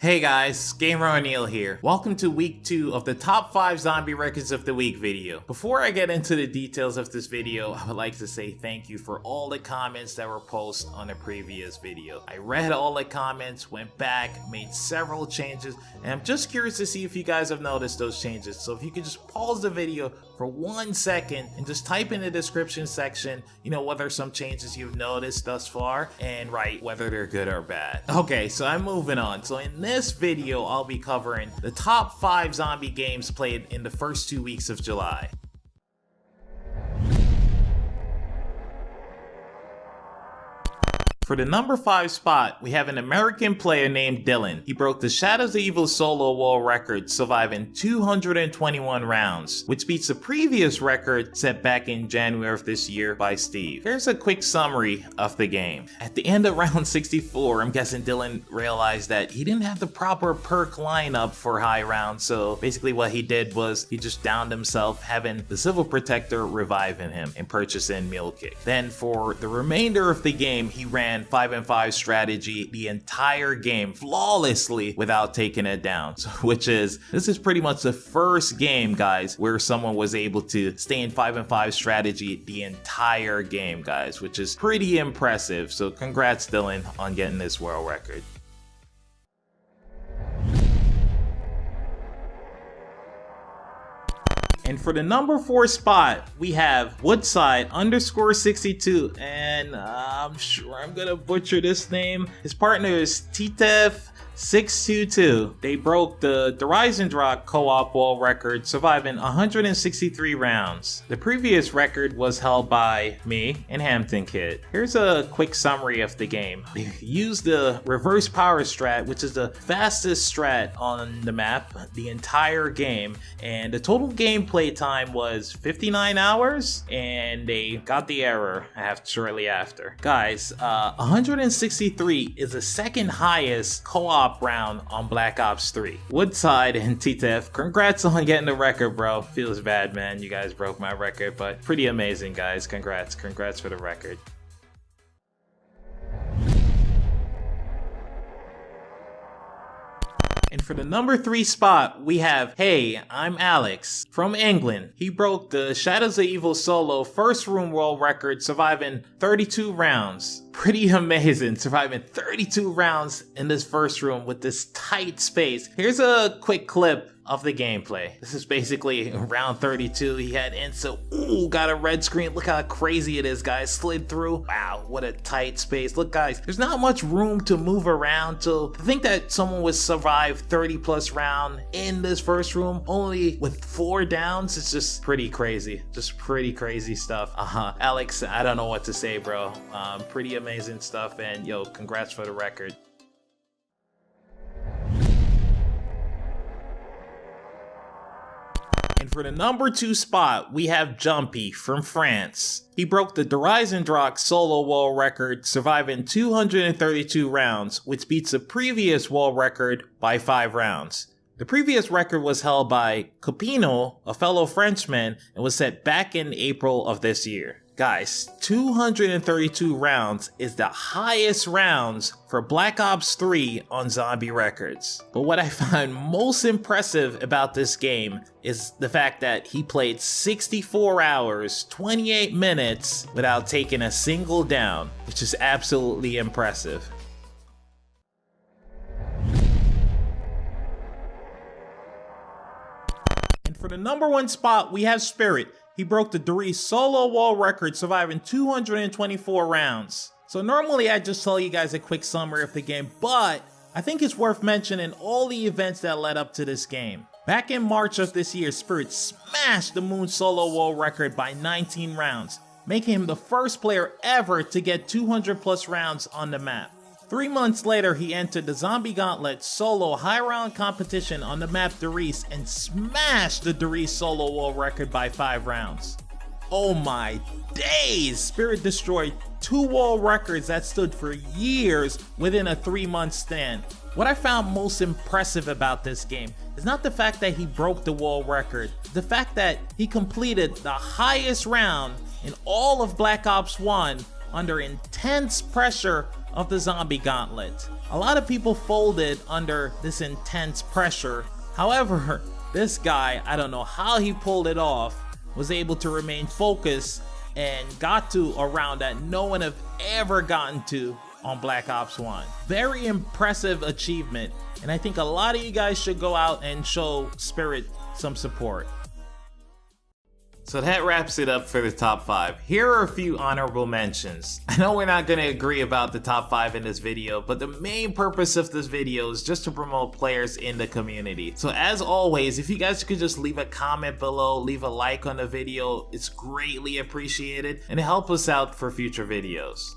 Hey guys, Gameroneil here. Welcome to week 2 of the top 5 zombie records of the week video. Before I get into the details of this video, I would like to say thank you for all the comments that were posted on the previous video. I read all the comments, went back, made several changes, and I'm just curious to see if you guys have noticed those changes. So if you could just pause the video for 1 second and just type in the description section, what are some changes you've noticed thus far, and write whether they're good or bad. Okay, so I'm moving on. So in this video, I'll be covering the top 5 zombie games played in the first 2 weeks of July. For the number 5 spot, we have an American player named Dylan. He broke the Shadows of Evil solo world record, surviving 221 rounds, which beats the previous record set back in January of this year by Steve. Here's a quick summary of the game. At the end of round 64, I'm guessing Dylan realized that he didn't have the proper perk lineup for high rounds, so basically what he did was he just downed himself, having the Civil Protector reviving him and purchasing Meal Kick. Then for the remainder of the game, he ran 5-5 strategy the entire game flawlessly without taking it down. So this is pretty much the first game, guys, where someone was able to stay in 5-5 strategy the entire game, guys, which is pretty impressive. So congrats, Dylan, on getting this world record. And for the number 4 spot, we have Woodside_62, and I'm sure I'm gonna butcher this name. His partner is Tehgashman. They broke the Rise and Rock co-op world record, surviving 163 rounds. The previous record was held by me and Hampton Kid. Here's a quick summary of the game. They used the reverse power strat, which is the fastest strat on the map the entire game, and the total gameplay time was 59 hours, and they got the error shortly after. Guys, 163 is the second highest co-op round on Black Ops 3. Woodside and TTF, congrats on getting the record, bro. Feels bad, man. You guys broke my record, but pretty amazing, guys. Congrats for the record. And for the number 3 spot, we have Hey, I'm Alex from England. He broke the Shadows of Evil solo first room world record, surviving 32 rounds. Pretty amazing, surviving 32 rounds in this first room with this tight space. Here's a quick clip of the gameplay. This is basically round 32. He had insta, got a red screen. Look how crazy it is, guys. Slid through. Wow, what a tight space. Look, guys, there's not much room to move around. So to think that someone would survive 30 plus round in this first room only with 4 downs, it's just pretty crazy. Just pretty crazy stuff. Alex, I don't know what to say, bro. Pretty amazing stuff, and yo, congrats for the record. And for the number 2 spot, we have Jumpy from France. He broke the Rise and Rock solo world record, surviving 232 rounds, which beats the previous world record by 5 rounds. The previous record was held by Copino, a fellow Frenchman, and was set back in April of this year. Guys, 232 rounds is the highest rounds for Black Ops 3 on zombie records. But what I find most impressive about this game is the fact that he played 64 hours, 28 minutes without taking a single down, which is absolutely impressive. And for the number 1 spot, we have Spirit. He broke the riese solo world record, surviving 224 rounds. So normally I just tell you guys a quick summary of the game, but I think it's worth mentioning all the events that led up to this game. Back in March of this year, Spirit smashed the Moon solo world record by 19 rounds, making him the first player ever to get 200 plus rounds on the map. 3 months later, he entered the Zombie Gauntlet solo high round competition on the map riese and smashed the riese solo world record by 5 rounds. Oh my days! Spirit destroyed 2 world records that stood for years within a 3-month span. What I found most impressive about this game is not the fact that he broke the world record, the fact that he completed the highest round in all of Black Ops 1 under intense pressure of the zombie gauntlet. A lot of people folded under this intense pressure. However, this guy, I don't know how he pulled it off, was able to remain focused and got to a round that no one have ever gotten to on Black Ops 1. Very impressive achievement, and I think a lot of you guys should go out and show Spirit some support. So that wraps it up for the top 5. Here are a few honorable mentions. I know we're not going to agree about the top 5 in this video, but the main purpose of this video is just to promote players in the community. So as always, if you guys could just leave a comment below, leave a like on the video, it's greatly appreciated and it helps us out for future videos.